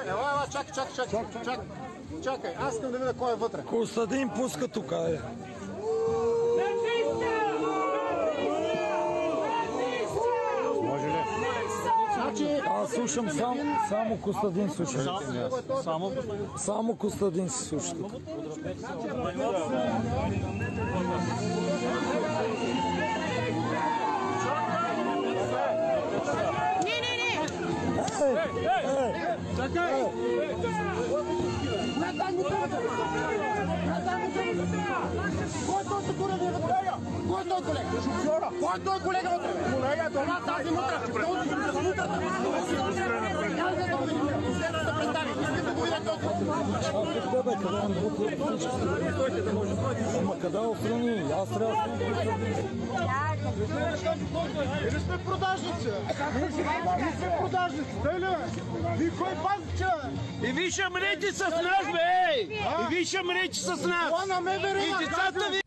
Ела, чакай, аз искам да видя кой е вътре. Костадин пуска тук, е. Може ли? Аз слушам само Костадин слуша. Само Костадин се слуша тук. Къде охрани? Аз трябва Или сме продажници? Ние сме продажници, дай ли? Вие кой пазите? И вие ще мрете с нас, бе! И вие ще мрете с нас! Това на МВР И децата ви